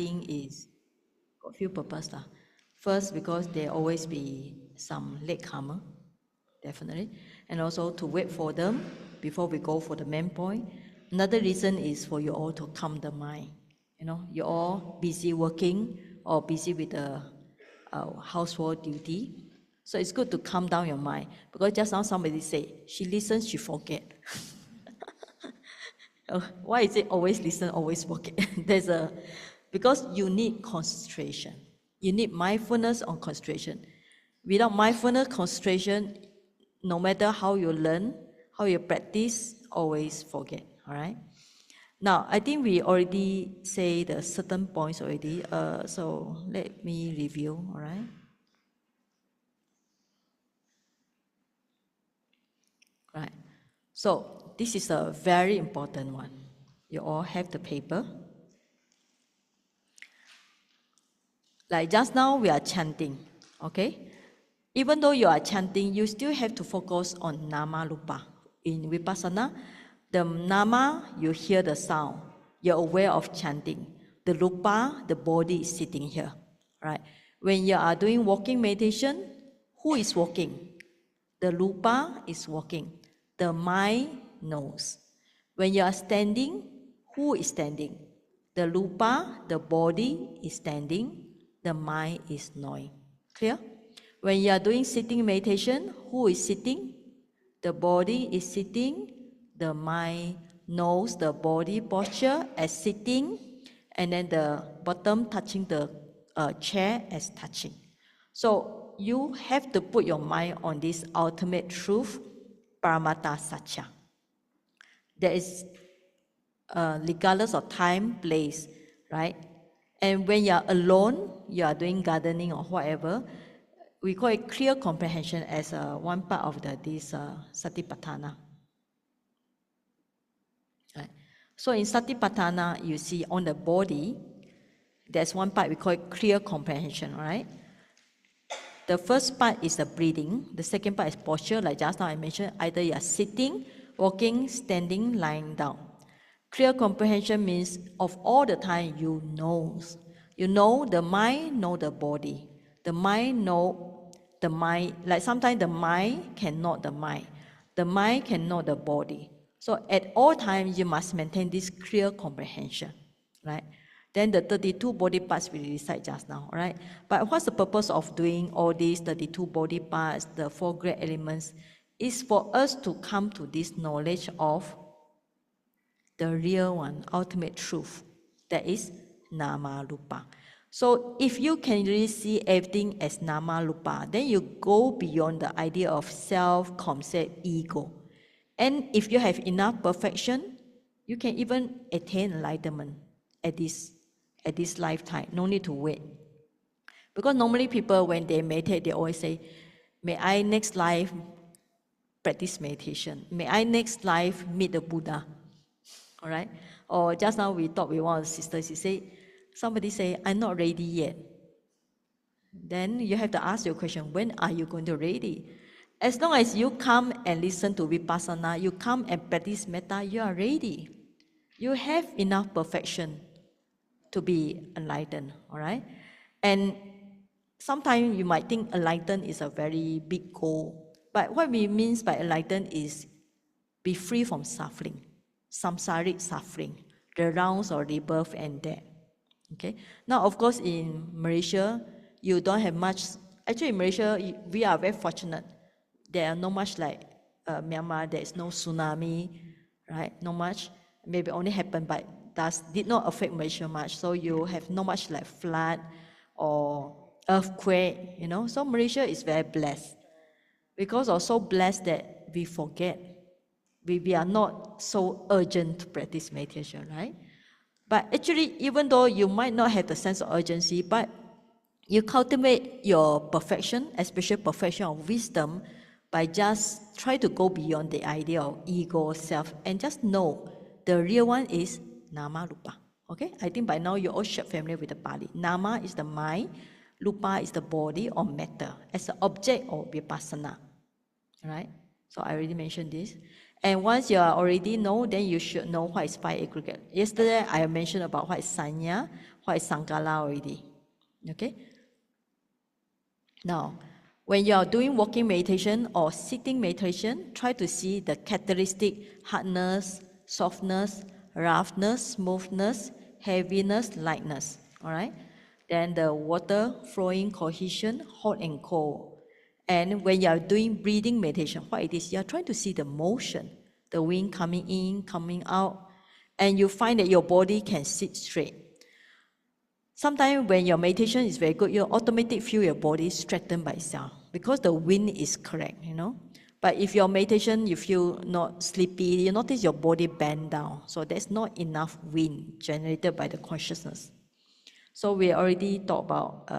chanting is got few purposes. First, because there always be some latecomer, definitely, and also to wait for them before we go for the main point. Another reason is for you all to calm the mind. You know, you're all busy working or busy with the household duty. So it's good to calm down your mind, because just now somebody said, she listens, she forget. Why is it always listen, always forget? Because you need concentration. You need mindfulness on concentration. Without mindfulness concentration, no matter how you learn, how you practice, always forget, all right? Now, I think we already say the certain points already, so let me review, all right? Right. So this is a very important one. You all have the paper. Like just now we are chanting, okay? Even though you are chanting, you still have to focus on nama rupa. In Vipassana, the nama, you hear the sound. You're aware of chanting. The rupa, the body is sitting here, right? When you are doing walking meditation, who is walking? The rupa is walking. The mind knows. When you are standing, who is standing? The rupa, the body is standing. The mind is knowing. Clear? When you are doing sitting meditation, who is sitting? The body is sitting. The mind knows the body posture as sitting, and then the bottom touching the chair as touching. So you have to put your mind on this ultimate truth, Paramata Satya. There is, regardless of time, place, right? And when you are alone, you are doing gardening or whatever, we call it clear comprehension as one part of this Satipatthana. Right? So in Satipatthana, you see on the body, there's one part we call it clear comprehension, right? The first part is the breathing. The second part is posture, like just now I mentioned. Either you are sitting, walking, standing, lying down. Clear comprehension means of all the time you know. You know the mind, know the body. The mind know the mind. Like sometimes the mind cannot the mind. The mind cannot the body. So at all times you must maintain this clear comprehension, right? Then the 32 body parts we recite just now, right? But what's the purpose of doing all these 32 body parts, the 4 great elements? Is for us to come to this knowledge of the real one, ultimate truth, that is Nama Rupa. So if you can really see everything as Nama Rupa, then you go beyond the idea of self, concept, ego. And if you have enough perfection, you can even attain enlightenment at this lifetime. No need to wait. Because normally people, when they meditate, they always say, may I next life practice meditation. May I next life meet the Buddha. All right? Or just now we talked with one of the sisters, somebody say, I'm not ready yet. Then you have to ask your question, when are you going to ready? As long as you come and listen to Vipassana, you come and practice metta, you are ready. You have enough perfection to be enlightened, all right? And sometimes you might think enlightened is a very big goal. But what we mean by enlightened is be free from suffering, samsaric suffering, the rounds of rebirth and death. Okay. Now, of course, in Malaysia, you don't have much. Actually, in Malaysia, we are very fortunate. There are not much like Myanmar. There is no tsunami, right? Not much. Maybe only happened, but did not affect Malaysia much. So you have not much like flood or earthquake. You know. So Malaysia is very blessed. Because we're so blessed that we forget. We are not so urgent to practice meditation, right? But actually, even though you might not have the sense of urgency, but you cultivate your perfection, especially perfection of wisdom, by just try to go beyond the idea of ego, self, and just know the real one is Nama Rupa. Okay? I think by now you're all familiar with the Pali. Nama is the mind, Rupa is the body or matter, as an object of Vipassana. Right? So I already mentioned this. And once you already know, then you should know what is 5 aggregate. Yesterday I mentioned about what is sanya, what is Sankala already. Okay? Now, when you are doing walking meditation or sitting meditation, try to see the characteristic hardness, softness, roughness, smoothness, heaviness, lightness. All right? Then the water flowing cohesion, hot and cold. And when you are doing breathing meditation, what it is, you are trying to see the motion, the wind coming in, coming out, and you find that your body can sit straight. Sometimes when your meditation is very good, you automatically feel your body straighten by itself because the wind is correct, you know. But if your meditation, you feel not sleepy, you notice your body bend down. So there's not enough wind generated by the consciousness. So we already talked about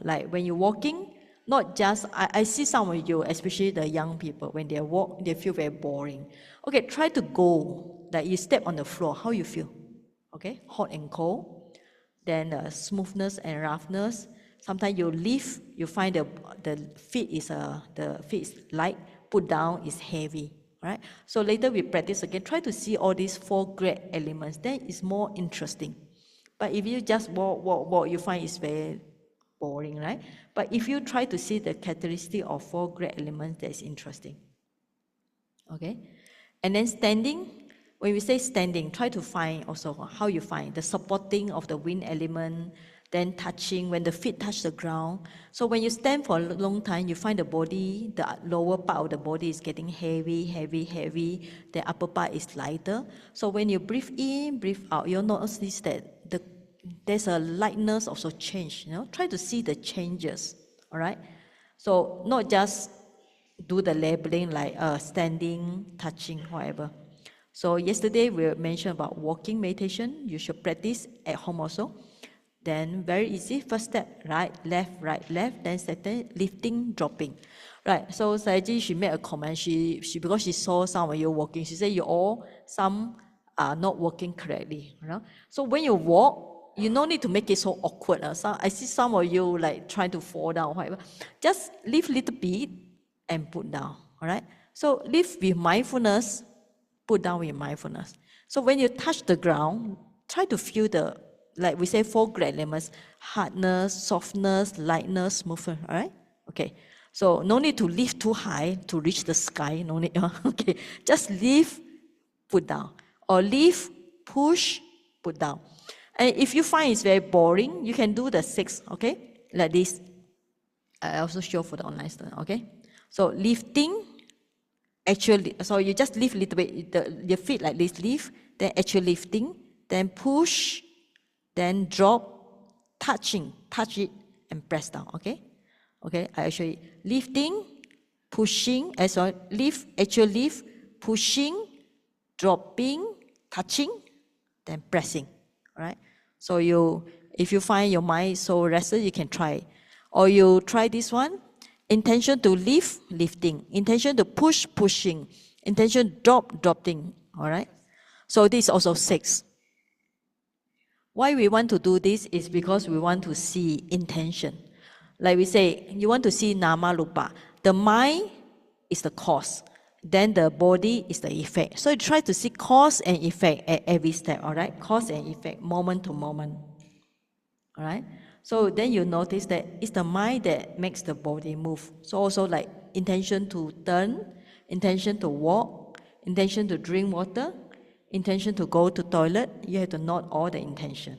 like when you're walking, not just, I see some of you, especially the young people, when they walk, they feel very boring. Okay, try to go, like you step on the floor, how you feel? Okay, hot and cold. Then smoothness and roughness. Sometimes you lift, you find the feet is light, put down is heavy. Right? So later we practice again. Try to see all these 4 great elements. Then it's more interesting. But if you just walk, you find it's very boring, right? But if you try to see the characteristic of 4 great elements, that's interesting. Okay? And then standing, when we say standing, try to find also how you find the supporting of the wind element, then touching, when the feet touch the ground. So when you stand for a long time, you find the body, the lower part of the body is getting heavy, the upper part is lighter. So when you breathe in, breathe out, you'll notice that there's a lightness also change, you know. Try to see the changes, all right? So not just do the labeling like standing, touching, whatever. So yesterday we mentioned about walking meditation. You should practice at home also. Then very easy, first step, right, left, then second, lifting, dropping. Right, so Saji, she made a comment, she because she saw some of you walking, she said some are not walking correctly. You know? So when you walk, you no need to make it so awkward. So I see some of you like trying to fall down, whatever. Just lift a little bit and put down, all right? So lift with mindfulness, put down with mindfulness. So when you touch the ground, try to feel the, like we say, 4 great elements: hardness, softness, lightness, smoothness, all right? Okay. So no need to lift too high to reach the sky, no need, okay. Just lift, put down. Or lift, push, put down. And if you find it's very boring, you can do the 6, okay? Like this. I also show for the online student, okay? So lifting, actually, so you just lift a little bit, your feet like this, lift, then actually lifting, then push, then drop, touching, touch it, and press down, okay? Okay, I show you. Lifting, pushing, lift, actual lift, pushing, dropping, touching, then pressing, all right? So if you find your mind so rested, you can try. Or you try this one, intention to lift, lifting, intention to push, pushing, intention drop, dropping, all right? So this is also 6. Why we want to do this is because we want to see intention. Like we say, you want to see nama rupa. The mind is the cause. Then the body is the effect. So you try to see cause and effect at every step, all right? Cause and effect, moment to moment, all right? So then you notice that it's the mind that makes the body move. So also like intention to turn, intention to walk, intention to drink water, intention to go to toilet, you have to note all the intention.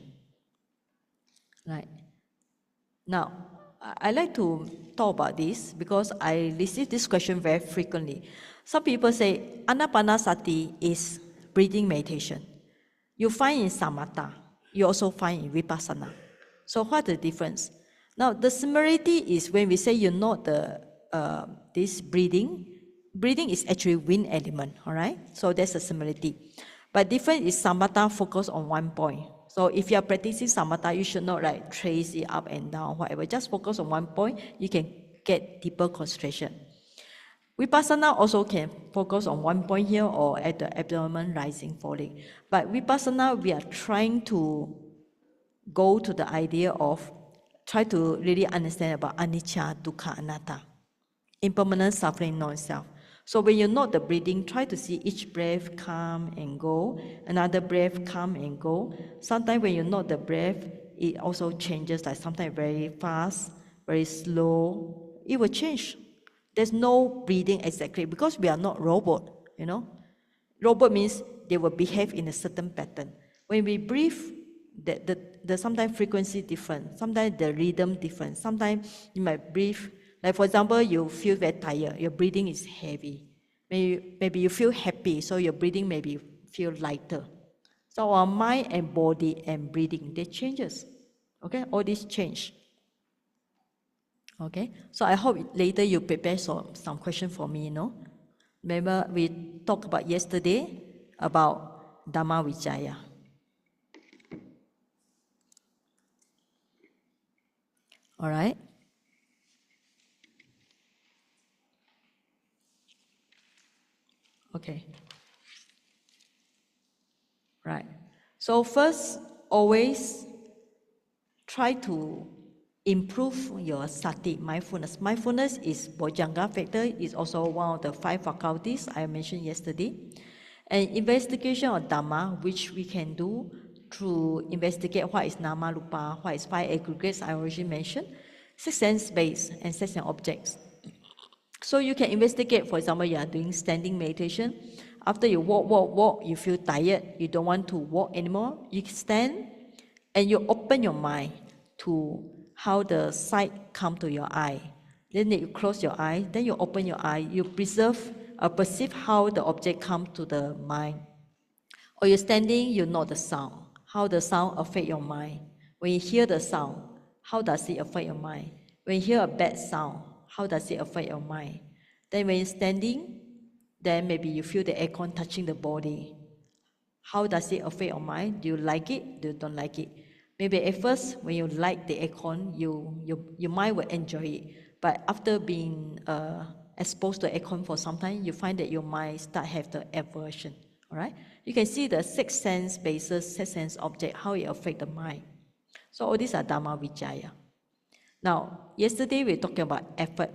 Right. Now, I like to talk about this because I receive this question very frequently. Some people say Anapanasati is breathing meditation. You find in Samatha, you also find in Vipassana. So what's the difference? Now, the similarity is when we say you know this breathing is actually wind element, all right? So that's a similarity. But different is Samatha focus on one point. So if you are practicing Samatha, you should not like trace it up and down, whatever. Just focus on one point, you can get deeper concentration. Vipassana also can focus on one point here or at the abdomen rising, falling. But Vipassana, we are trying to go to the idea of try to really understand about anicca, dukkha, anatta, impermanent, suffering, non-self. So when you note the breathing, try to see each breath come and go, another breath come and go. Sometimes when you note the breath, it also changes, like sometimes very fast, very slow. It will change. There's no breathing exactly because we are not robot, you know. Robot means they will behave in a certain pattern. When we breathe, the sometimes frequency different, sometimes the rhythm different. Sometimes you might breathe, like for example, you feel very tired, your breathing is heavy. Maybe you feel happy, so your breathing maybe feel lighter. So our mind and body and breathing, they changes. Okay, all this change. Okay, so I hope later you prepare some question for me, Remember we talked about yesterday about Dhamma Vijaya. All right? Okay. Right. So first, always try to improve your sati, mindfulness. Mindfulness is Bojjhanga factor, is also one of the 5 faculties I mentioned yesterday. And investigation of Dhamma, which we can do to investigate what is Nama Rupa, what is 5 aggregates I already mentioned, 6 sense-based and 6 sense objects. So you can investigate, for example, you are doing standing meditation. After you walk, you feel tired, you don't want to walk anymore, you stand and you open your mind to how the sight come to your eye. Then you close your eye, then you open your eye, you perceive how the object come to the mind. Or you're standing, you know the sound, how the sound affect your mind. When you hear the sound, how does it affect your mind? When you hear a bad sound, how does it affect your mind? Then when you're standing, then maybe you feel the aircon touching the body. How does it affect your mind? Do you like it? Do you don't like it? Maybe at first, when you like the aircon, your mind will enjoy it. But after being exposed to aircon for some time, you find that your mind start have the aversion. All right? You can see the 6 sense basis, 6 sense object, how it affect the mind. So all these are Dhamma Vijaya. Now, yesterday we talked about effort.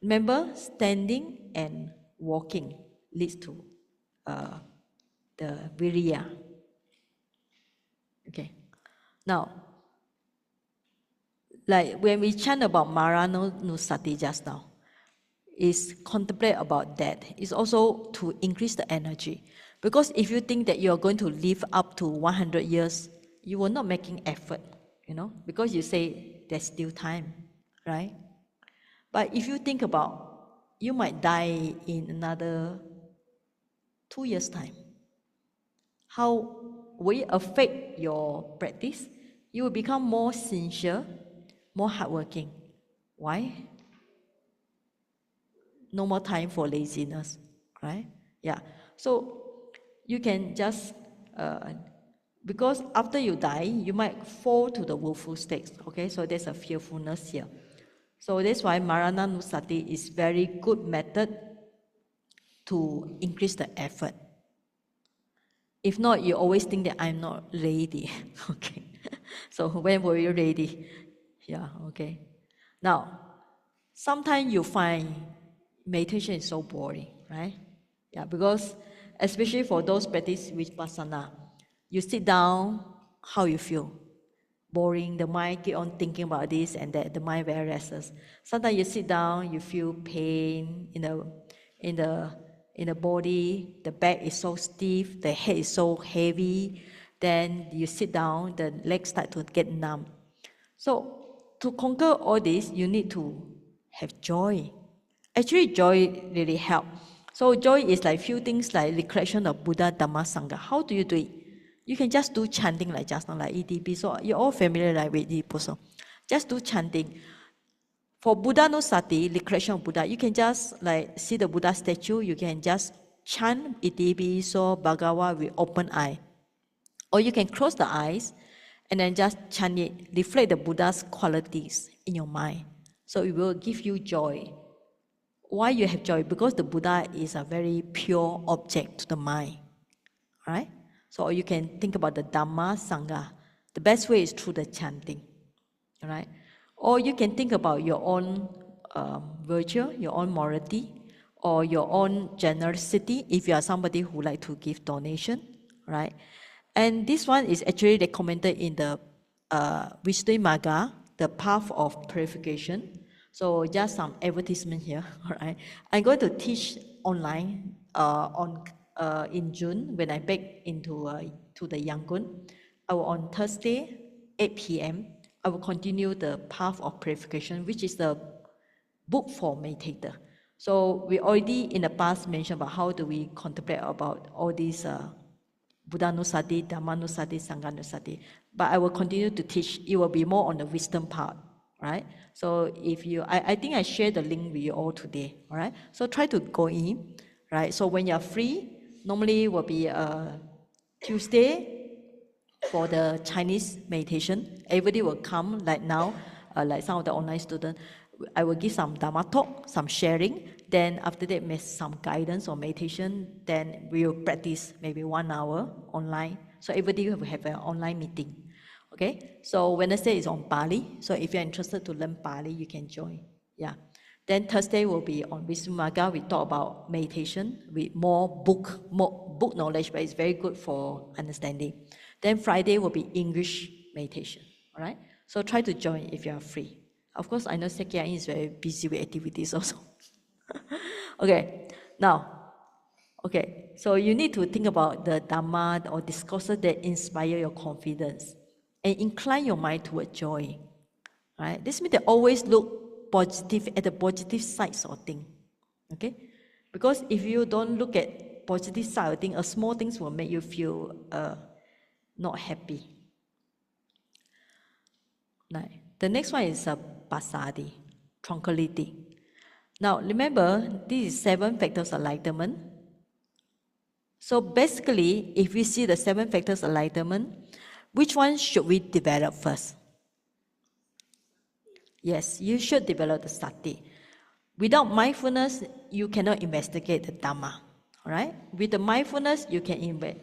Remember, standing and walking leads to the viriya. Okay. Now, like when we chant about Marananusati just now, is contemplate about that. It's also to increase the energy. Because if you think that you are going to live up to 100 years, you will not making effort, because you say there's still time, right? But if you think about, you might die in another 2 years' time. How will it affect your practice? You will become more sincere, more hardworking. Why? No more time for laziness, right? Yeah. So you can just, because after you die, you might fall to the willful state. Okay, so there's a fearfulness here. So that's why Marananusati is very good method to increase the effort. If not, you always think that I'm not ready. Okay. So when were you ready? Yeah, okay. Now, sometimes you find meditation is so boring, right? Yeah, because especially for those practice Vipassana, you sit down, how you feel? Boring, the mind keep on thinking about this and that, the mind very restless. Sometimes you sit down, you feel pain in the body, the back is so stiff, the head is so heavy, then you sit down, the legs start to get numb. So to conquer all this, you need to have joy. Actually, joy really helps. So joy is like few things like recollection of Buddha, Dhamma, Sangha. How do you do it? You can just do chanting like just now, like EDP. So you're all familiar like with it also. Just do chanting. For Buddha no sati, recollection of Buddha, you can just like see the Buddha statue, you can just chant EDP, so Bhagawa with open eye. Or you can close the eyes and then just chant it, reflect the Buddha's qualities in your mind. So it will give you joy. Why you have joy? Because the Buddha is a very pure object to the mind. Right? So you can think about the Dhamma, Sangha. The best way is through the chanting. Right? Or you can think about your own virtue, your own morality. or your own generosity if you are somebody who like to give donation, right? And this one is actually recommended in the Visuddhimagga, the path of purification. So just some advertisement here, all right? I'm going to teach online in June when I back into to the Yangon. I will on Thursday, 8 p.m. I will continue the path of purification, which is the book for meditator. So we already in the past mentioned about how do we contemplate about all these Buddhanusati, Dhammanusati, Sanghanusati. But I will continue to teach. It will be more on the wisdom part, right? So if you, I think I shared the link with you all today, all right? So try to go in, right? So when you're free, normally will be Tuesday for the Chinese meditation. Everybody will come like now, like some of the online students. I will give some Dharma talk, some sharing. Then after that, some guidance or meditation. Then we will practice maybe 1 hour online. So everybody will have an online meeting. Okay. So Wednesday is on Bali. So if you're interested to learn Bali, you can join. Yeah. Then Thursday will be on Visuddhimagga. We talk about meditation with more book knowledge, but it's very good for understanding. Then Friday will be English meditation. All right. So try to join if you are free. Of course, I know Sekiain is very busy with activities also. Okay. Now, okay. So you need to think about the Dhamma or discourses that inspire your confidence and incline your mind toward joy. Right? This means they always look positive at the positive sides of things. Okay? Because if you don't look at positive side of things, small things will make you feel not happy. Right. The next one is passaddhi, tranquility. Now remember, this is 7 factors of enlightenment. So basically, if we see the 7 factors of enlightenment, which one should we develop first? Yes, you should develop the sati. Without mindfulness, you cannot investigate the Dhamma. Right? With the mindfulness, you can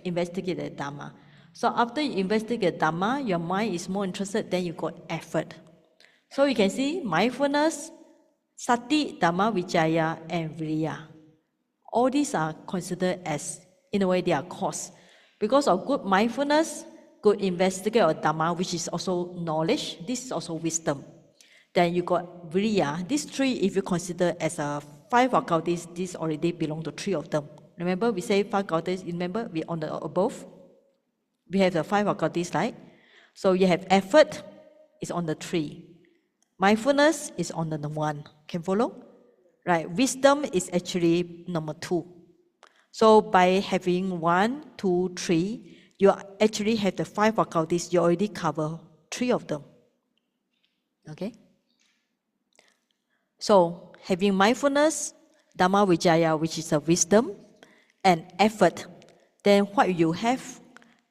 investigate the Dhamma. So after you investigate Dhamma, your mind is more interested, then you got effort. So you can see mindfulness, sati, Dhamma, Vijaya, and Viriya. All these are considered as, in a way, they are cause. Because of good mindfulness, good investigate of Dhamma, which is also knowledge, this is also wisdom. Then you got Viriya. These 3, if you consider as a 5 faculties, these already belong to 3 of them. Remember, we say 5 faculties, remember, we on the above. We have the 5 faculties, right? So you have effort, is on the 3. Mindfulness is on the 1. Can follow? Right, wisdom is actually number 2. So by having 1, 2, 3, you actually have the 5 faculties, you already cover 3 of them. Okay? So having mindfulness, Dhamma Vijaya, which is a wisdom, and effort, then what you have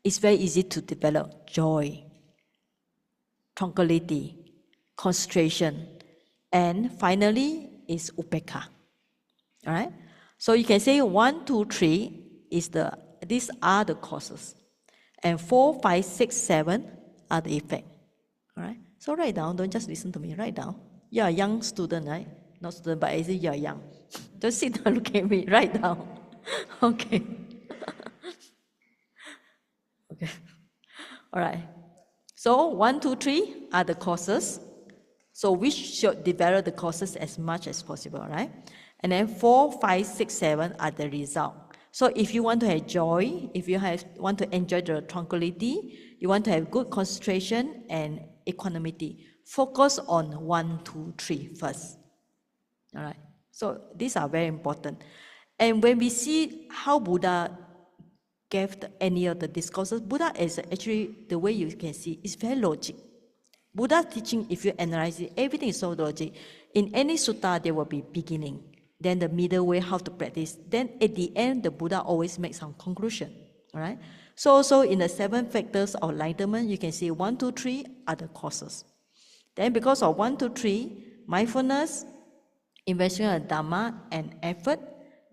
is very easy to develop joy, tranquility, concentration, and finally is upekkha. All right? So you can say 1, 2, 3 is these are the causes. And 4, 5, 6, 7 are the effect. All right? So write down, don't just listen to me, write down. You're a young student, right? Not student, but I say you're young. Just sit down, look at me, write down. Okay. Okay. All right. So 1, 2, 3 are the causes. So we should develop the causes as much as possible, right? And then 4, 5, 6, 7 are the result. So if you want to have joy, if you want to enjoy the tranquility, you want to have good concentration and equanimity, focus on 1, 2, 3 first. All right. So these are very important. And when we see how Buddha gave any of the discourses, Buddha is actually, the way you can see, is very logic. Buddha's teaching, if you analyze it, everything is so logic. In any sutta, there will be beginning, then the middle way, how to practice. Then at the end, the Buddha always makes some conclusion. All right. So also in the 7 factors of enlightenment, you can see 1, 2, 3 are the causes. Then because of 1, 2, 3, mindfulness, investigation of Dhamma, and effort,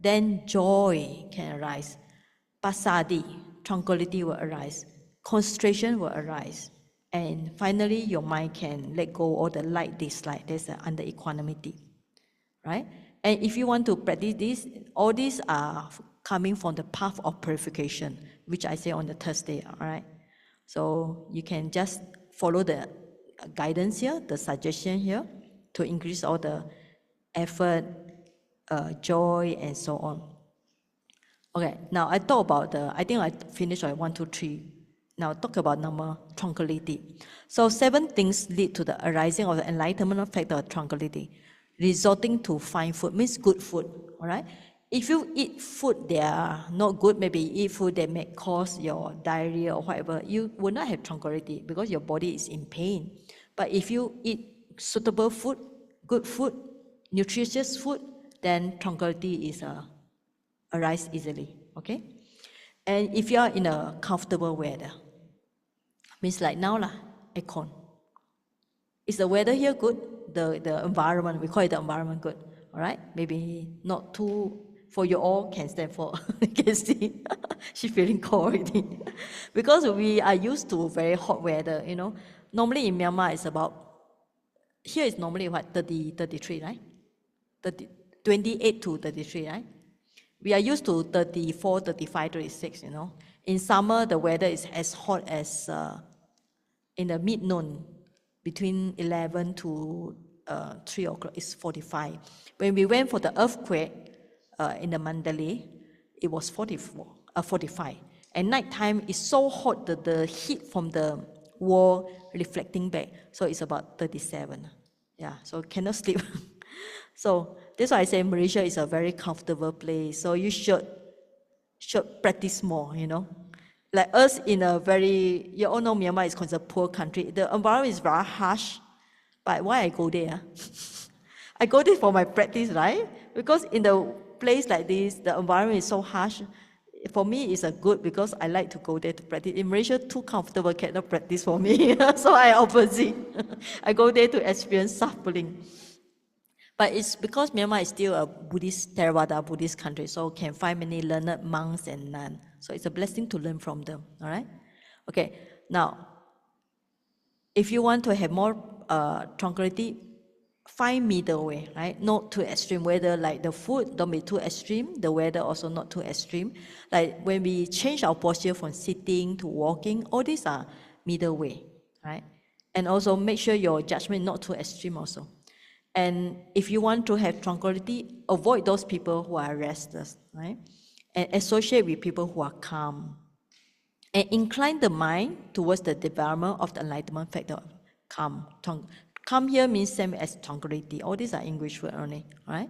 then joy can arise. Passaddhi, tranquility will arise. Concentration will arise. And finally, your mind can let go all the like, dislike. That's under equanimity. Right? And if you want to practice this, all these are coming from the path of purification, which I say on the Thursday, all right? So you can just follow the guidance here, the suggestion here, to increase all the effort, joy, and so on. Okay, now I talk about I think I finished on 1, 2, 3. Now talk about number tranquility. So 7 things lead to the arising of the enlightenment factor of tranquility. Resorting to fine food means good food, all right? If you eat food that are not good, maybe you eat food that may cause your diarrhea or whatever, you will not have tranquility because your body is in pain. But if you eat suitable food, good food, nutritious food, then tranquility is arise easily, okay? And if you are in a comfortable weather, means like now lah, aircon. Is the weather here good? The environment, we call it the environment good, all right? Maybe not too, for you all can stand for, you can see, she's feeling cold already. Because we are used to very hot weather, you know. Normally in Myanmar it's about, here is normally what, 30, 33, right? 30, 28 to 33, right? We are used to 34, 35, 36, you know. In summer, the weather is as hot as in the mid-noon, between 11 to 3 o'clock, it's 45. When we went for the earthquake in the Mandalay, it was 45. And nighttime is so hot that the heat from the wall reflecting back, so it's about 37. Yeah, so cannot sleep. So that's why I say Malaysia is a very comfortable place. So you should practice more, you know. Like us in a very, you all know Myanmar is considered a poor country. The environment is very harsh. But why I go there? I go there for my practice, right? Because in the place like this, the environment is so harsh. For me, it's a good because I like to go there to practice. In Malaysia, too comfortable cannot practice for me. So I opposite. I go there to experience suffering. But it's because Myanmar is still a Buddhist, Theravada Buddhist country, so can find many learned monks and nuns. So it's a blessing to learn from them, all right? Okay, now, if you want to have more tranquility, find middle way, right? Not too extreme, whether like the food, don't be too extreme, the weather also not too extreme. Like when we change our posture from sitting to walking, all these are middle way, right? And also make sure your judgment not too extreme also. And if you want to have tranquility, avoid those people who are restless, right? And associate with people who are calm. And incline the mind towards the development of the enlightenment factor. Calm. Calm here means same as tranquility. All these are English words only, right?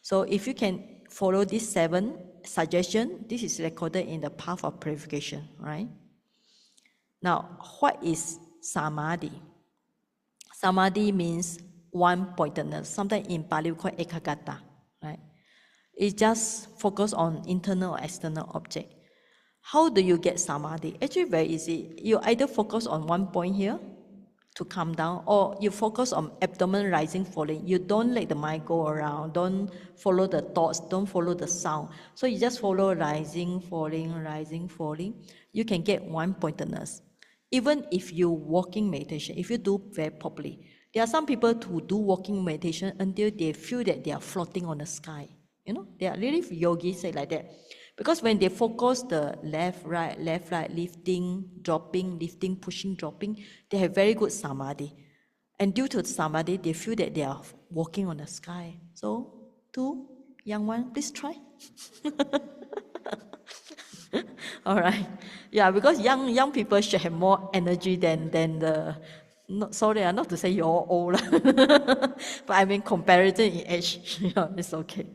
So if you can follow these 7 suggestions, this is recorded in the path of purification, right? Now, what is samadhi? Samadhi means one-pointedness. Sometimes in Pali we call ekagata, right? It just focus on internal or external object. How do you get samadhi? Actually very easy. You either focus on one point here to calm down, or you focus on abdomen rising, falling. You don't let the mind go around. Don't follow the thoughts. Don't follow the sound. So you just follow rising, falling. You can get one-pointedness. Even if you walking meditation, if you do very properly, there are some people who do walking meditation until they feel that they are floating on the sky. You know, they are really yogis say like that. Because when they focus the left, right, lifting, dropping, lifting, pushing, dropping, they have very good samadhi. And due to samadhi, they feel that they are walking on the sky. So, two young one, please try. All right. Yeah, because young people should have more energy than the. Sorry, not to say you're old, but I mean comparison in age. Yeah, it's okay.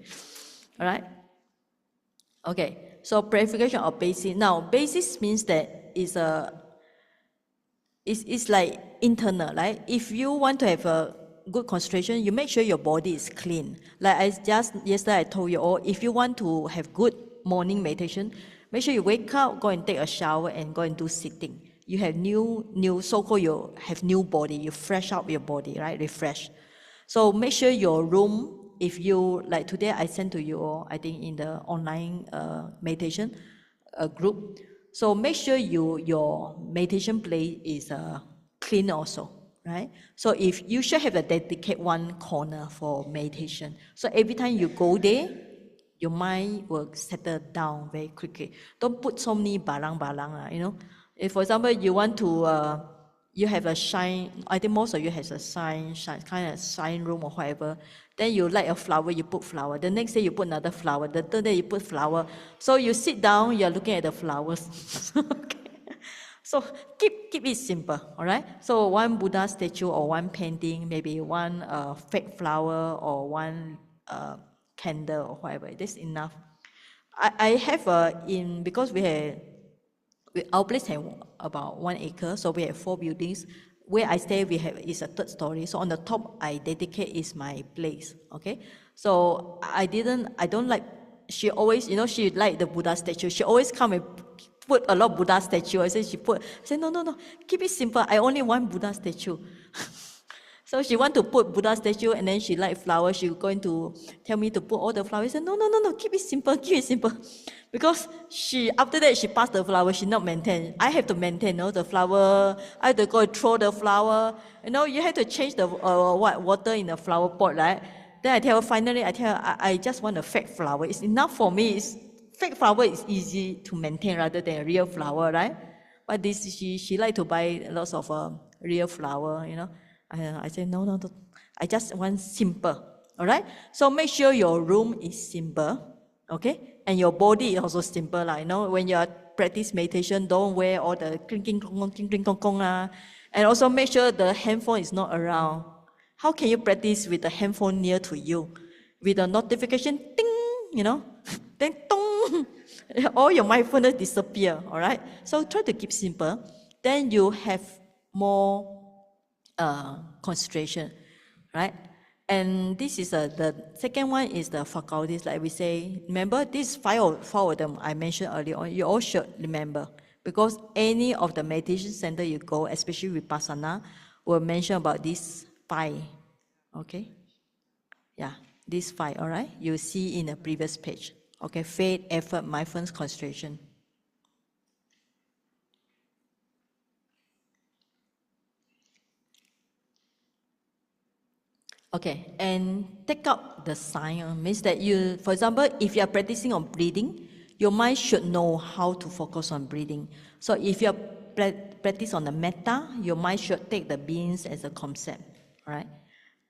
All right. Okay. So purification of basis. Now, basis means that it's like internal, right? If you want to have a good concentration, you make sure your body is clean. Like yesterday I told you all, if you want to have good morning meditation, make sure you wake up, go and take a shower, and go and do sitting. You have new so-called you have new body, you fresh out your body, right? Refresh. So make sure your room, if you, like today I sent to you all, I think in the online meditation group. So make sure your meditation place is clean also, right? So if you should have a dedicate one corner for meditation. So every time you go there, your mind will settle down very quickly. Don't put so many barang, you know. If, for example, you want to, you have a shine, I think most of you has a shine kind of shine room or whatever. Then you light a flower, you put flower. The next day you put another flower. The third day you put flower. So you sit down, you're looking at the flowers. Okay. So keep it simple, all right? So one Buddha statue or one painting, maybe one fake flower or one candle or whatever. That's enough. I have because our place has about 1 acre, so we have 4 buildings. Where I stay, we have is a 3rd story. So on the top, I dedicate is my place. Okay, so I don't like. She always, you know, she like the Buddha statue. She always come and put a lot of Buddha statue. I say no, keep it simple. I only want Buddha statue. So she want to put Buddha statue, and then she like flowers. She going to tell me to put all the flowers. I said, no, keep it simple. Because after that, she passed the flower, she not maintain. I have to maintain, you know, the flower. I have to go and throw the flower. You know, you have to change the water in the flower pot, right? Then I tell her, finally, I just want a fake flower. It's enough for me. Fake flower is easy to maintain rather than a real flower, right? But she like to buy lots of real flower, you know. I say, no. I just want simple, all right? So make sure your room is simple, okay? And your body is also simple, like, you know, when you practice meditation, don't wear all the cling, and also make sure the handphone is not around. How can you practice with the handphone near to you? With a notification, ding, you know, then dong, all your mindfulness disappear, all right? So try to keep simple. Then you have more concentration, right? And this is the second one is the faculties, like we say. Remember, these four of them I mentioned earlier on, you all should remember. Because any of the meditation center you go, especially Vipassana, will mention about these 5, okay? Yeah, these 5, all right? You see in the previous page. Okay, faith, effort, mindfulness, concentration. Okay, and take up the sign means that you, for example, if you are practicing on breathing, your mind should know how to focus on breathing. So if you are practice on the metta, your mind should take the beings as a concept, right?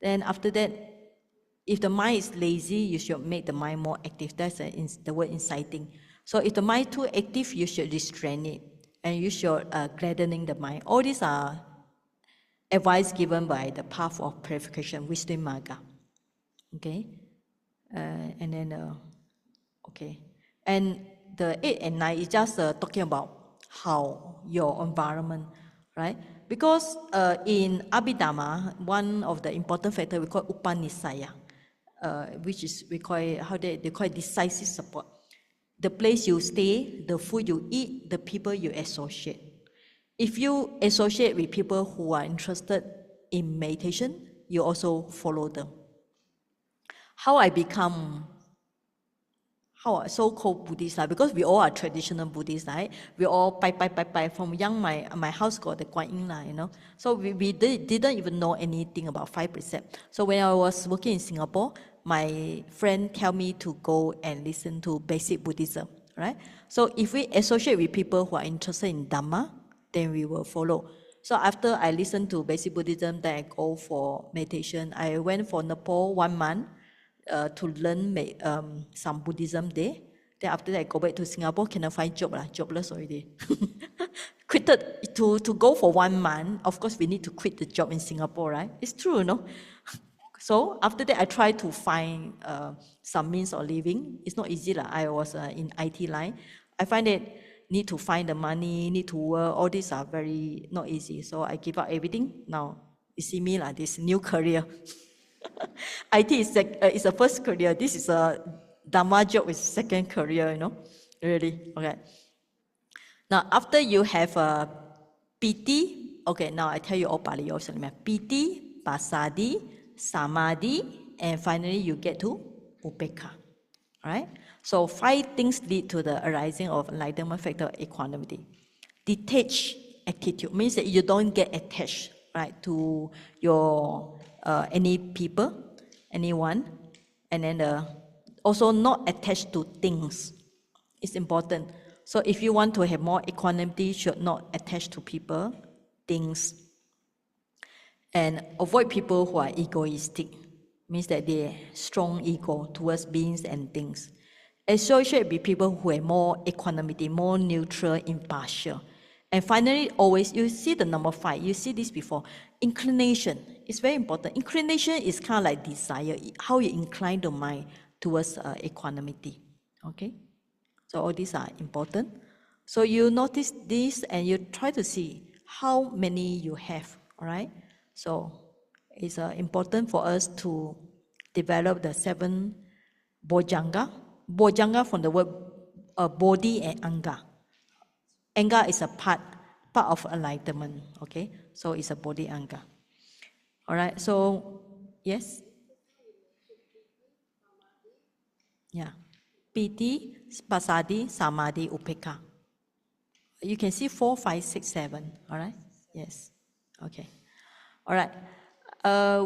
Then after that, if the mind is lazy, you should make the mind more active. That's the word inciting. So if the mind too active, you should restrain it, and you should gladdening the mind. All these are advice given by the path of purification, wisdom marga. Okay, and then okay, and the 8 and 9 is just talking about how your environment, right? Because in Abhidhamma, one of the important factors we call upanisaya, which is we call they call it decisive support. The place you stay, the food you eat, the people you associate. If you associate with people who are interested in meditation, you also follow them. How I become so-called Buddhist, because we all are traditional Buddhists, right? We all bye. From young, my house got the Guan Yin, you know. So we didn't even know anything about 5%. So when I was working in Singapore, my friend tell me to go and listen to basic Buddhism, right? So if we associate with people who are interested in Dhamma, then we will follow. So after I listened to basic Buddhism, then I go for meditation. I went for Nepal 1 month to learn some Buddhism there. Then after that, I go back to Singapore, cannot find job, jobless already. Quitted to go for 1 month. Of course, we need to quit the job in Singapore, right? It's true, you know. So after that, I try to find some means of living. It's not easy. I was in IT line. I find that need to find the money, need to work. All these are very not easy. So I give up everything. Now, you see me like this new career. IT is a first career. This is a Dhamma job is second career, you know. Really, okay. Now, after you have a piti, okay, now I tell you all Pali also. Piti, pasadi, samadhi, and finally you get to upekha. Right? So 5 things lead to the arising of enlightenment factor of equanimity. Detached attitude means that you don't get attached. right, to your any people, anyone, and then also not attached to things. It's important. So if you want to have more equanimity, you should not attach to people, things, and avoid people who are egoistic. Means that they have strong ego towards beings and things. Associate with people who have more equanimity, more neutral, impartial. And finally, always, you see the number 5, you see this before, inclination. It's very important. Inclination is kind of like desire, how you incline the mind towards equanimity. Okay? So all these are important. So you notice this and you try to see how many you have, all right? So it's important for us to develop the 7 bojjhanga. Bojjhanga from the word body and anga. Anga is a part of enlightenment, okay? So it's a body anga. All right, so yes? Yeah. Piti, pasadi, samadhi, upekka. You can see 4, 5, 6, 7. All right? Yes. Okay. All right.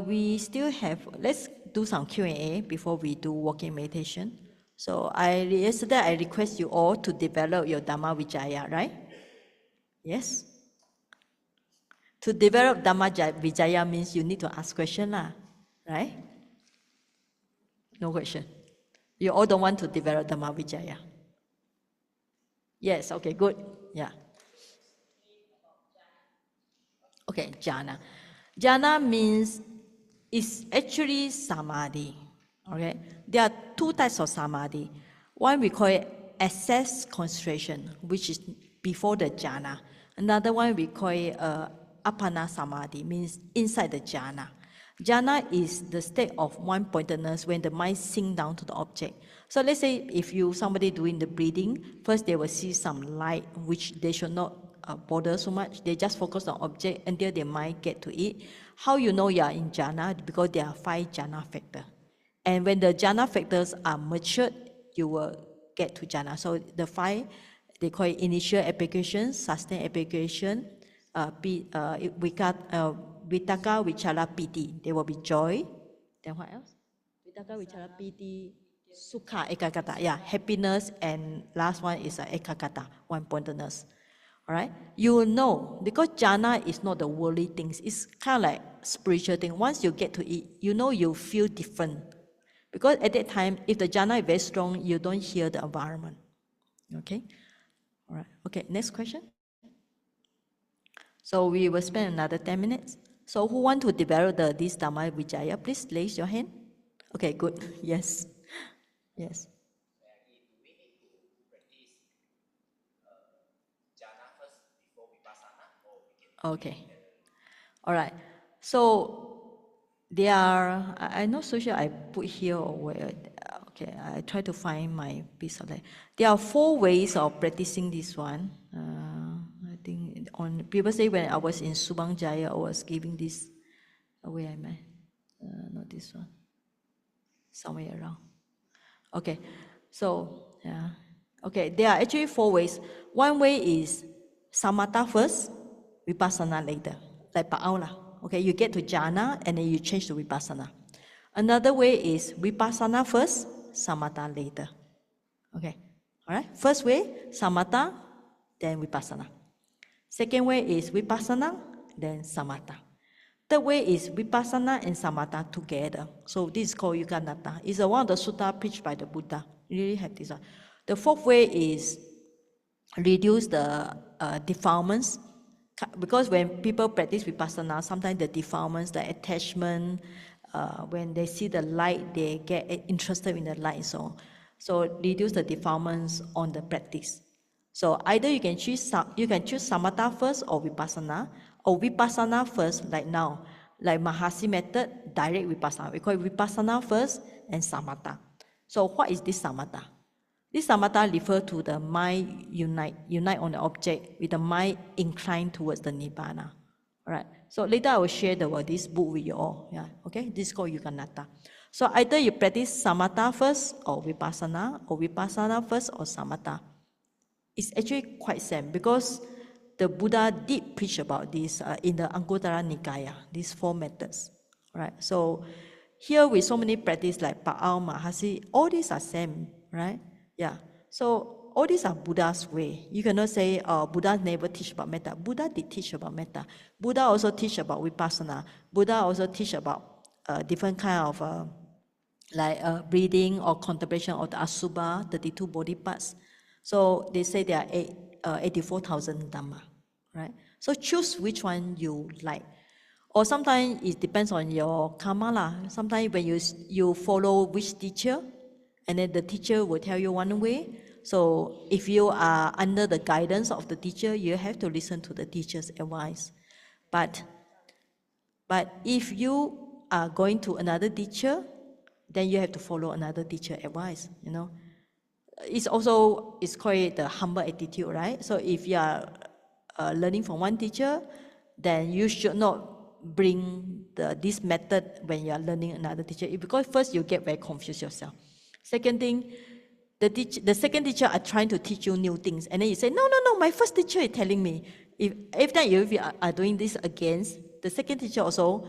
We still have, let's do some Q&A before we do walking meditation. So yesterday I request you all to develop your Dhamma Vijaya, right? Yes? To develop Dhamma Vijaya means you need to ask question, right? No question. You all don't want to develop Dhamma Vijaya. Yes, okay, good. Yeah. Okay, jhana. Jhana means it's actually samadhi. Okay, there are 2 types of samadhi. One we call it access concentration, which is before the jhana. Another one we call it appana samadhi, means inside the jhana. Jhana is the state of one-pointedness when the mind sinks down to the object. So let's say if somebody doing the breathing, first they will see some light, which they should not bother so much. They just focus on object until their mind get to it. How you know you are in jhana? Because there are 5 jhana factors. And when the jhana factors are matured, you will get to jhana. So the 5, they call it initial application, sustained application, vitaka, vichara, piti. There will be joy. Then what else? Vitaka, vichara, piti, sukha, ekagata. Yeah, happiness. And last one is ekagata, one-pointedness. All right? You will know, because jhana is not the worldly things. It's kind of like spiritual thing. Once you get to it, you know you feel different. Because at that time, if the jhana is very strong, you don't hear the environment. Okay? All right. Okay, next question. So we will spend another 10 minutes. So who want to develop this Dhamma Vijaya? Please raise your hand. Okay, good. Yes. Yes. Okay. All right. So there are, I'm not so sure I put here or where. Okay, I try to find my piece of that. There are 4 ways of practicing this one. I think previously when I was in Subang Jaya, I was giving this. Where am I? Not this one. Somewhere around. Okay, so yeah. Okay, there are actually 4 ways. One way is samatha first, vipassana later, like pa'au lah. Okay, you get to jhana and then you change to vipassana. Another way is vipassana first, samatha later. Okay, all right. First way, samatha, then vipassana. Second way is vipassana, then samatha. Third way is vipassana and samatha together. So this is called Yuganata. It's one of the sutta preached by the Buddha. You really have this. The fourth way is reduce the defilements. Because when people practice vipassana, sometimes the defilements, the attachment, when they see the light, they get interested in the light. So reduce the defilements on the practice. So either you can choose samatha first or vipassana first, like now, like Mahasi method, direct vipassana. We call it vipassana first and samatha. So what is this samatha? This samatha refers to the mind unite on the object with the mind inclined towards the nibbana. All right. So later I will share this book with you all. Yeah. Okay. This is called Yuganata. So either you practice samatha first or vipassana first or samatha. It's actually quite same because the Buddha did preach about this in the Anguttara Nikaya, these 4 methods, right? So here with so many practice like Pa'ao, Mahasi, all these are same, right? Yeah. So all these are Buddha's way. You cannot say, Buddha never teach about metta. Buddha did teach about metta. Buddha also teach about Vipassana. Buddha also teach about different kind of breathing or contemplation of the Asubha, 32 body parts. So they say there are 84,000 Dhamma, right? So choose which one you like. Or sometimes it depends on your karma lah. Sometimes when you follow which teacher, and then the teacher will tell you one way. So if you are under the guidance of the teacher, you have to listen to the teacher's advice. But if you are going to another teacher, then you have to follow another teacher advice, you know. It's quite the humble attitude, right? So if you are learning from one teacher, then you should not bring this method when you are learning another teacher, because first you get very confused yourself. Second thing, the second teacher are trying to teach you new things, and then you say, no, my first teacher is telling me. If you are doing this against, the second teacher also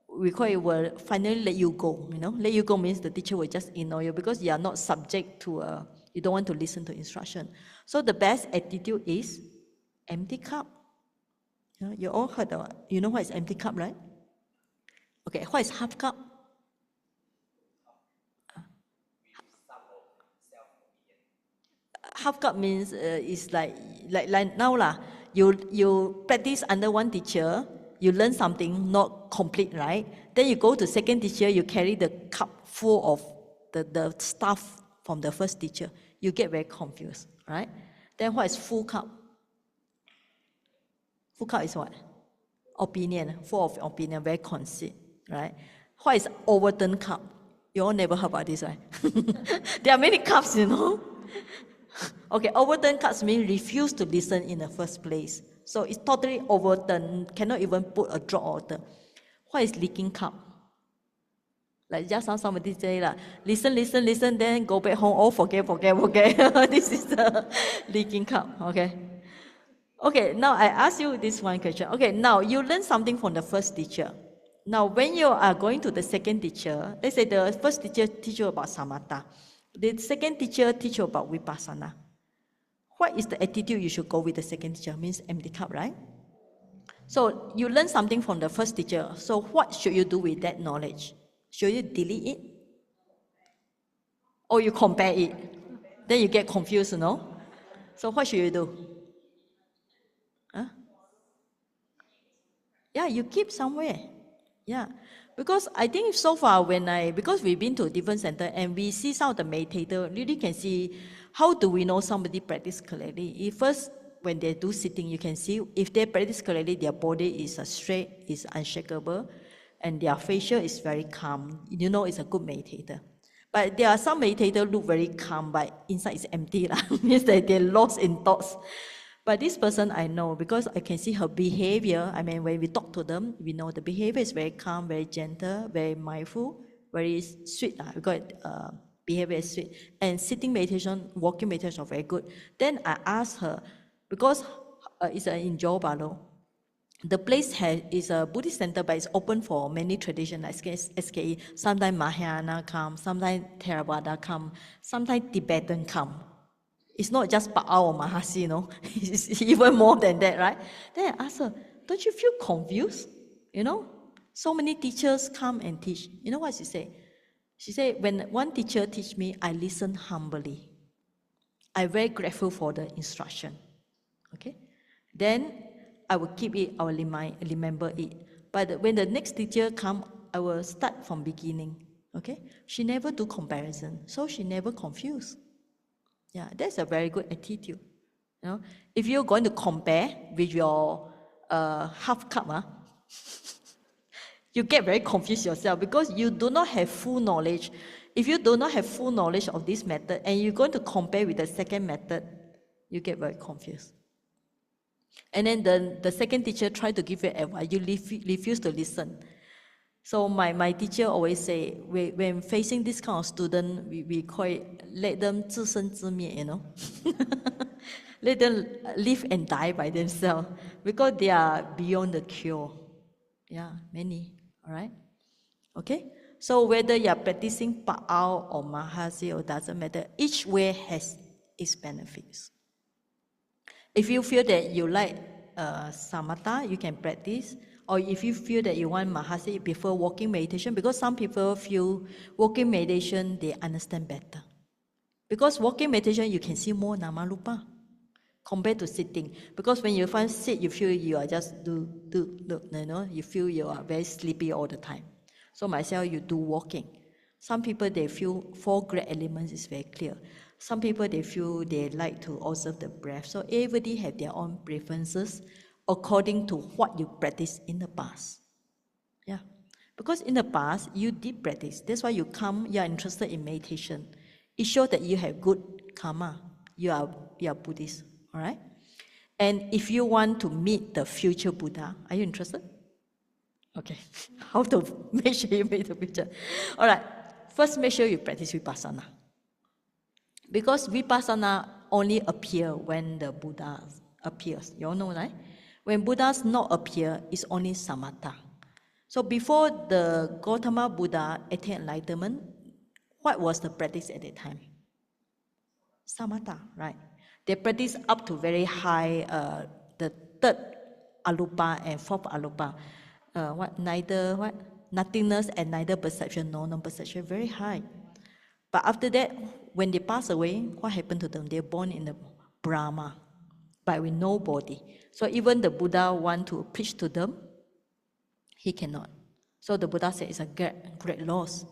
will finally let you go, you know. Let you go means the teacher will just ignore you because you are not subject to, you don't want to listen to instruction. So the best attitude is empty cup. You all heard of, you know what is empty cup, right? Okay, what is half cup? Half cup means is like now lah. You practice under one teacher, you learn something not complete, right? Then you go to second teacher, you carry the cup full of the stuff from the first teacher. You get very confused, right? Then what is full cup? Full cup is what? Opinion, full of opinion, very conceit, right? What is overturned cup? You all never heard about this, right? There are many cups, you know. Okay, overturned cups means refuse to listen in the first place. So it's totally overturned, cannot even put a drop of water. What is leaking cup? Like just now somebody say, listen, then go back home, forget. This is the leaking cup, okay? Okay, now I ask you this one question. Okay, now you learn something from the first teacher. Now when you are going to the second teacher, let's say the first teacher teach you about samatha. The second teacher teach you about vipassana. What is the attitude you should go with the second teacher? Means empty cup, right? So you learn something from the first teacher. So what should you do with that knowledge? Should you delete it? Or you compare it? Then you get confused, no? So what should you do? Huh? Yeah, you keep somewhere. Yeah. Because I think so far because we've been to a different center and we see some of the meditator, really can see how do we know somebody practice correctly. First, when they do sitting, you can see if they practice correctly, their body is straight, is unshakable, and their facial is very calm. You know it's a good meditator. But there are some meditators look very calm, but inside is empty. Means that they're lost in thoughts. But this person I know because I can see her behavior. I mean, when we talk to them, we know the behavior is very calm, very gentle, very mindful, very sweet. Because behavior is sweet. And sitting meditation, walking meditation are very good. Then I asked her, because it's in Johor Bahru, the place is a Buddhist center, but it's open for many traditions like SKE. Sometimes Mahayana come, sometimes Theravada come, sometimes Tibetan come. It's not just Pa'ao or Mahasi, you know. It's even more than that, right? Then I asked her, don't you feel confused? You know, so many teachers come and teach. You know what she said? She said, when one teacher teach me, I listen humbly. I'm very grateful for the instruction. Okay? Then I will keep it, I will remember it. But when the next teacher come, I will start from beginning. Okay? She never do comparison, so she never confused. Yeah, that's a very good attitude. You know, if you're going to compare with your half cup, you get very confused yourself because you do not have full knowledge. If you do not have full knowledge of this method and you're going to compare with the second method, you get very confused. And then the second teacher try to give you advice, you refuse to listen. So my teacher always say, when facing this kind of student, we call it, let them 自生自灭, you know. Let them live and die by themselves because they are beyond the cure. Yeah, many. All right. Okay. So whether you are practicing Pa'ao or Mahasi or doesn't matter, each way has its benefits. If you feel that you like samatha, you can practice. Or if you feel that you want mahasi, you prefer walking meditation, because some people feel walking meditation, they understand better. Because walking meditation, you can see more namarupa compared to sitting. Because when you find sit, you feel you are just do, you know, you feel you are very sleepy all the time. So myself, you do walking. Some people, they feel 4 great elements is very clear. Some people, they feel they like to observe the breath. So everybody have their own preferences according to what you practice in the past. Yeah. Because in the past, you did practice. That's why you come, you are interested in meditation. It shows that you have good karma. You are Buddhist. All right? And if you want to meet the future Buddha, are you interested? Okay. How to make sure you meet the future? All right. First, make sure you practice Vipassana. Because Vipassana only appear when the Buddha appears. You all know, right? When Buddhas not appear, it's only samatha. So before the Gautama Buddha attained enlightenment, what was the practice at that time? Samatha, right? They practice up to very high, the 3rd alupa and 4th alupa. Nothingness and neither perception nor non-perception, very high. But after that, when they pass away, what happened to them? They're born in the Brahma, but with no body. So even the Buddha want to preach to them, he cannot. So the Buddha said it's a great loss.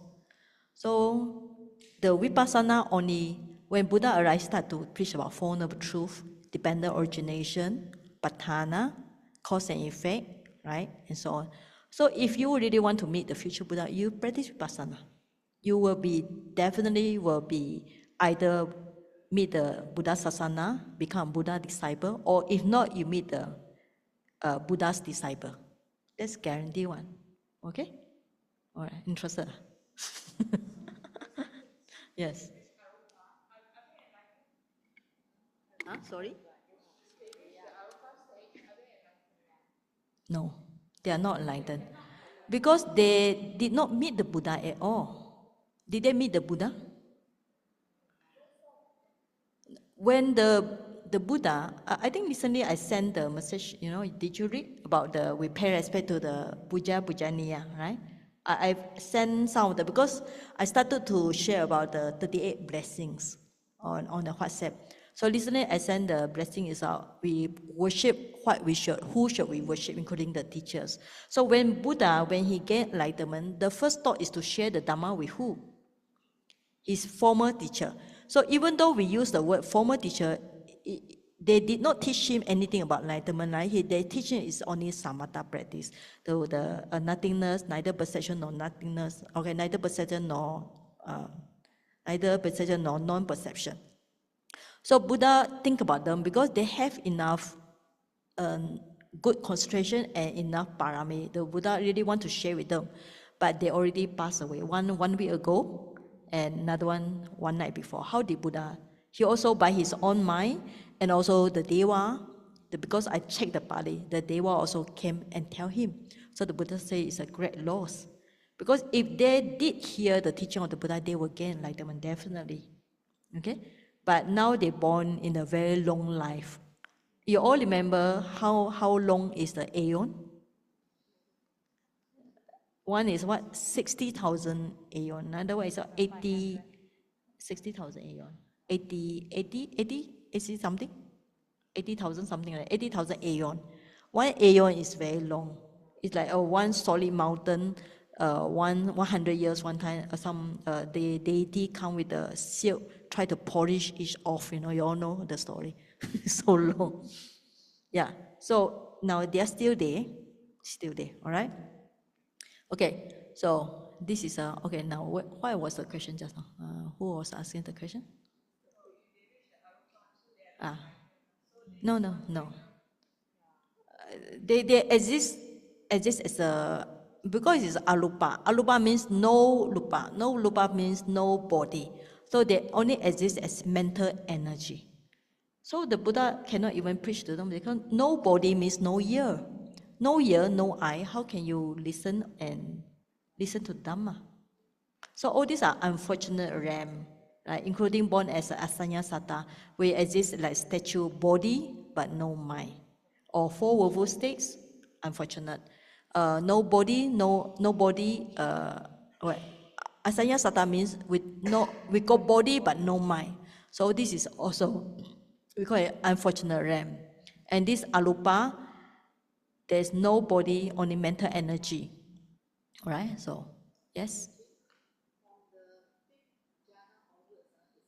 So the Vipassana only, when Buddha arrived, start to preach about Four Noble Truth, dependent origination, Patthana, cause and effect, right, and so on. So if you really want to meet the future Buddha, you practice Vipassana. You will definitely be either meet the Buddha Sasana, become Buddha disciple, or if not, you meet the Buddha's disciple. That's guarantee one. Okay? All right, interested? Yes. Huh? Sorry? No, they are not enlightened. Because they did not meet the Buddha at all. Did they meet the Buddha? When the Buddha, I think recently I sent the message, you know, did you read about we pay respect to the Puja Pujaniya, right? I've sent some of the, because I started to share about the 38 blessings on the WhatsApp. So recently I sent the blessing is out. We worship who should we worship, including the teachers. So when Buddha, when he gained enlightenment, the first thought is to share the Dhamma with who? His former teacher. So even though we use the word former teacher, they did not teach him anything about enlightenment, right? They teach him is only samatha practice. The nothingness, neither perception nor nothingness. Okay, neither perception nor non-perception. So Buddha think about them because they have enough good concentration and enough parami. The Buddha really want to share with them, but they already passed away. One week ago, and another one night before. How did Buddha? He also by his own mind, and also the Deva, because I checked the Pali, the Deva also came and tell him. So the Buddha say it's a great loss. Because if they did hear the teaching of the Buddha, they will gain enlightenment, definitely. Okay? But now they're born in a very long life. You all remember how long is the aeon? One is what? 60,000 aeon. Another one is 60,000 aeon. 80 something? 80,000 something like 80,000 aeon. One aeon is very long. It's like one solid mountain, 100 years one time, the deity come with a silk, try to polish each off, you know, you all know the story. So long. Yeah, so now they are still there, all right? Okay, so this is okay, now what was the question just now? Who was asking the question? Ah, no. They exist as a because it's alupa. Alupa means no lupa. No lupa means no body. So they only exist as mental energy. So the Buddha cannot even preach to them because no body means no ear. No ear, no eye. How can you listen and listen to Dhamma? So all these are unfortunate realm, right? Including born as a asanya sata, where exists like statue body but no mind. Or four woeful states, unfortunate. No body, no body. What? Asanya sata means we got body but no mind. So this is also we call it unfortunate realm. And this alupa, there's no body, only mental energy. Right? So yes.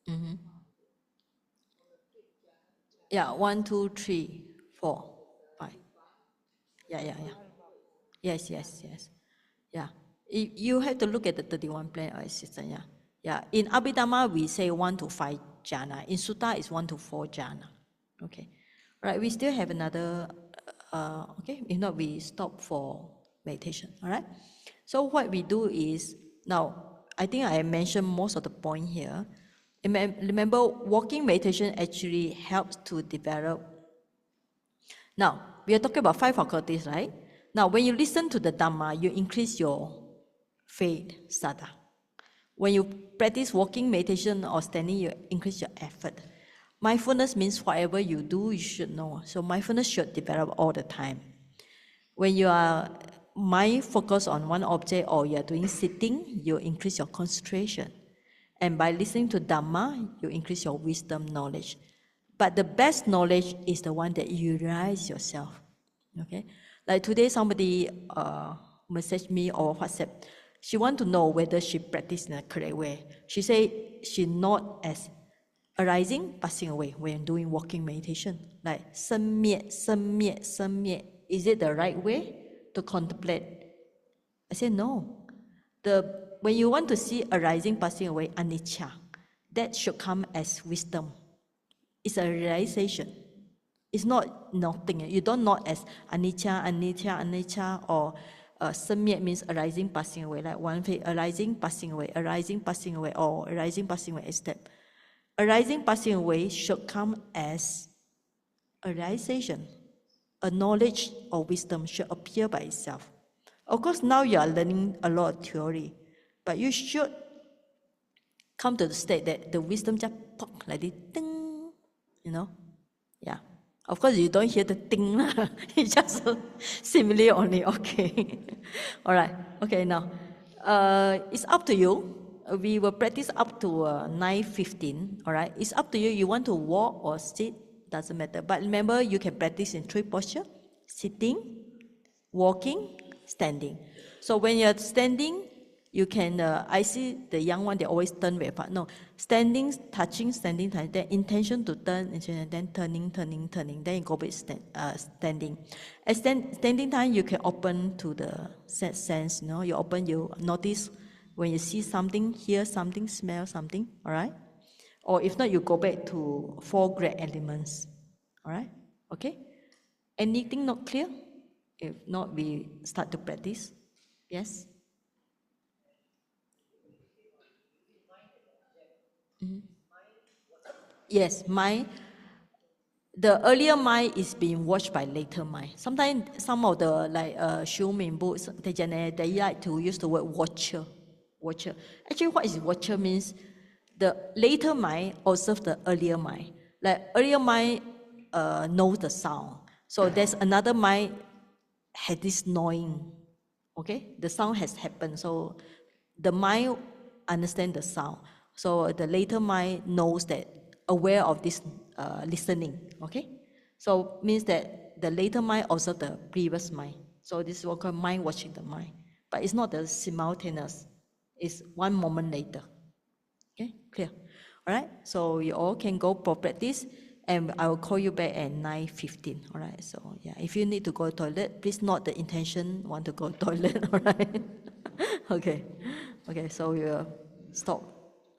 Mm-hmm. Yeah, 1, 2, 3, 4, 5. Yeah. Yes, yes, yes. Yeah. You have to look at the 31 plan of existence. Yeah. Yeah. In Abhidhamma, we say 1 to 5 jhana. In Sutta, it's 1 to 4 jhana. Okay. Right. We still have another, okay. If not, we stop for meditation. All right. So what we do is, now, I think I mentioned most of the point here. Remember, walking meditation actually helps to develop. Now, we are talking about 5 faculties, right? Now, when you listen to the Dhamma, you increase your faith, sada. When you practice walking meditation or standing, you increase your effort. Mindfulness means whatever you do, you should know. So mindfulness should develop all the time. When you are mind focused on one object or you are doing sitting, you increase your concentration. And by listening to Dhamma, you increase your wisdom knowledge. But the best knowledge is the one that you realize yourself. Okay? Like today, somebody messaged me or WhatsApp. She want to know whether she practiced in the correct way. She say she not as arising, passing away when doing walking meditation. Like 生灭,生灭,生灭. Is it the right way to contemplate? I said no. When you want to see arising, passing away, anicca, that should come as wisdom. It's a realization. It's not nothing. You don't know as anicca, anicca, anicca, or 生灭 means arising, passing away. Like one way, arising, passing away, arising, passing away, or arising, passing away, step. Arising, passing away should come as a realization. A knowledge or wisdom should appear by itself. Of course, now you are learning a lot of theory, but you should come to the state that the wisdom just pop like this, ding, you know? Yeah. Of course, you don't hear the ding, it's just a simile only, okay. All right, okay, now, it's up to you. We will practice up to 9:15, all right? It's up to you. You want to walk or sit, doesn't matter. But remember, you can practice in 3 postures: sitting, walking, standing. So when you're standing, you can, I see the young one, they always turn very fast. No, standing, touching, standing, then intention to turn, and then turning, then you go back standing. At standing time, you can open to the sense, you open, you notice when you see something, hear something, smell something, all right? Or if not, you go back to 4 great elements, all right? Okay? Anything not clear? If not, we start to practice. Yes? Yes, the earlier mind is being watched by later mind. Sometimes some of the like Shumin books, they like to use the word watcher. Watcher. Actually, what is watcher means the later mind observes the earlier mind. Like earlier mind knows the sound. So there's another mind had this knowing. Okay, the sound has happened. So the mind understands the sound. So the later mind knows that, aware of this listening. Okay, so means that the later mind observes the previous mind. So this is what called mind watching the mind. But it's not the simultaneous. It's one moment later. Okay, clear. All right, so you all can go for practice, and I will call you back at 9:15. All right, so yeah, if you need to go to toilet, please note the intention want to go to toilet. All right. Okay, okay, so we'll stop.